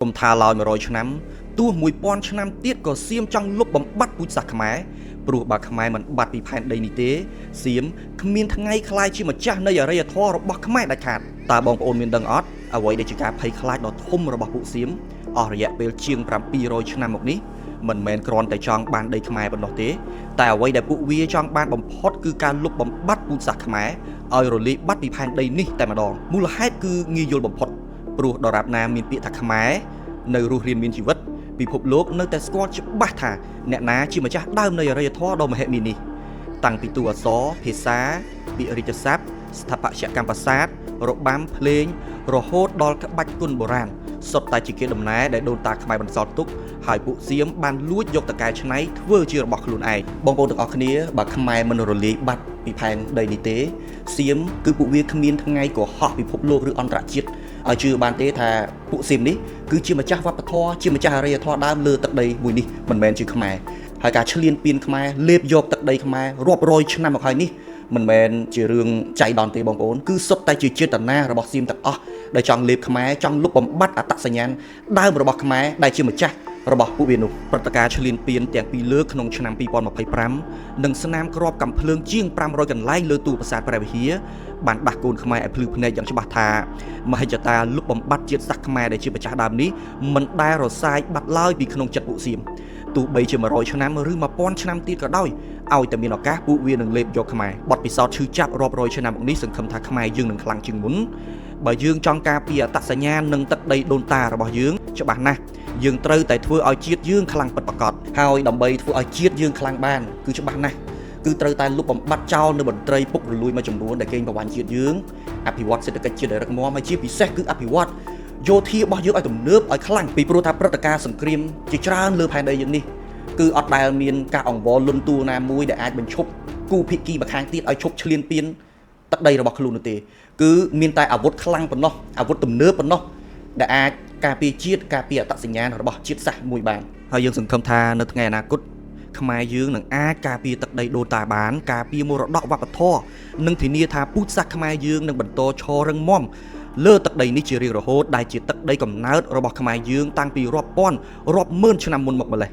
កុំថាឡើយ100ឆ្នាំទោះ1000ឆ្នាំទៀតក៏សៀមចង់លុបបំបត្តិពូជសាសន៍ខ្មែរព្រោះបើខ្មែរមិនបាត់ពីផែនដីនេះទេសៀមគ្មានថ្ងៃខ្លាយជាម្ចាស់នៃអរិយធម៌របស់ខ្មែរដាច់ខាតតើបងប្អូនមានដឹងអត់អ្វីដែលជាការភ័យខ្លាចដ៏ធំរបស់ពួកសៀមអស់រយៈពេលជាង700ឆ្នាំមកនេះមិនមែនគ្រាន់តែចង់បានដីខ្មែរប៉ុណ្ណោះទេតែអ្វីដែលពួកវាចង់បានបំផុតគឺការលុបបំបាត់ពូជសាសន៍ខ្មែរឲ្យរលាយបាត់ពីផែនដីនេះតែម្ដងមូលហេតុគឺងាយយល់បំផុតព្រោះដរាបណាមានពាក្យថាខ្មែរនៅរស់រានមានជីវិតពិភពលោកនៅតែស្គាល់ច្បាស់ថាអ្នកណាជាម្ចាស់ដើមនៃអរិយធម៌ដ៏មហិមានេះតាំងពីតួអក្សរភាសាពាក្យរាជស័ព្ទស្ថាបត្យកម្មប្រាសាទរបាំភ្លេងរហូតដល់ក្បាច់គុនបុរាណសុទ្ធតែជាកេរដំណែលដែលដូនតាខ្មែរបន្សល់ទុកហើយពួកសៀមបានលួចយកទៅកែច្នៃធ្វើជារបស់ខ្លួនឯងបងប្អូនទាំងអស់គ្នាបើខ្មែរមិនរលាយបាត់ពីផែនដីនេះទេសៀមគឺពួកវាគ្មានថ្ងៃកុហកពិភពលោកឬអន្តរជាតិឲ្យជឿបានទេថាពួកសៀមនេះគឺជាម្ចាស់វប្បធម៌ជាម្ចាស់អរិយធម៌ដើមលើទឹកដីមួយនេះមិនមែនជាខ្មែរហើយការឈ្លានពានខ្មែរលេបយកទឹកដីខ្មែររាប់រយឆ្នាំមកហើយនេះមិនមែនជារឿងចៃដន្យទេបងប្អូនគឺសុទ្ធតែជាចេតនារបស់សៀមទាំងអស់ដែលចង់លេបខ្មែរចង់លុបបំបាត់អត្តសញ្ញាណដើមរបស់ខ្មែរដែលជាម្ចាស់របស់ពួកវានោះព្រឹត្តិការណ៍ឈ្លានពានទាំងពីរលើកក្នុងឆ្នាំ2025និងស្នាមគ្រាប់កាំភ្លើងជាង500កន្លែងលើទូប្រាសាទព្រះវិហារបានដាស់កូនខ្មែរឲ្យភ្លឺភ្នែកយ៉ាងច្បាស់ថាមហិច្ឆតាលុបបំបាត់ជាតិសាសន៍ខ្មែរដែលជាម្ចាស់ដើមនេះមិនដែលរសាយបាត់ឡើយពីក្នុងចិត្តពួកសៀមទោះបីជា100ឆ្នាំឬ1000ឆ្នាំទៀតក៏ដោយឲ្យតែមានឱកាសពួកវានឹងលេបយកខ្មែរបទពិសោធន៍ឈឺចាប់រាប់រយឆ្នាំមកនេះសង្ឃឹមថាខ្មែរយើងនឹងខ្លាំងជាងមុនបើយើងចង់ការពារអត្តសញ្ញាណនិងទឹកដីដូនតារបស់យើងច្បាស់ណាស់យើងត្រូវតែធ្វើឲ្យជាតិយើងខ្លាំងពិតប្រាកដហើយដើម្បីធ្វើឲ្យជាតិយើងខ្លាំងបានគឺច្បាស់ណាស់គឺត្រូវតែលុបបំបាត់ចោលនៅមន្ត្រីពុករលួយមួយចំនួនដែលកេងប្រវ័ញ្ចជាតិយើងអភិវឌ្ឍសេដ្ឋកិច្ចជាតិឲ្យរឹងមាំហើយជាពិសេសគឺអភិវឌ្ឍយោធារបស់យើងឲ្យទំនើបឲ្យខ្លាំងពីព្រោះថាព្រឹត្តិការណ៍សង្គ្រាមជាច្រើនលើផែនដីយើងនេះគឺអត់ដែលមានការអង្វរលន់តួណាមួយដែលអាចបញ្ឈប់គូភាគីម្ខាងទៀតឲ្យឈប់ឈ្លានពានទឹកដីរបស់ខ្លួននោះទេគឺមានតែអាវុធខ្លាំងប៉ុណ្ណោះអាវុធទំនើបប៉ុណ្ណោះដែលអាចការពារជាតិការពារអត្តសញ្ញាណរបស់ជាតិសាសន៍មួយបានហើយយើងសង្ឃឹមថានៅថ្ងៃអនាគតខ្មែរយើងនឹងអាចការពារទឹកដីដូនតាបានការពារមរតកវប្បធម៌និងធានាថាពូជសាសន៍ខ្មែរយើងនឹងបន្តឈររឹងមាំលើទឹកដីនេះជារៀងរហូតដែលជាទឹកដីកំណើតរបស់ខ្មែរយើងតាំងពីរាប់ពាន់រាប់ម៉ឺនឆ្នាំមុនមកម្ល៉េះ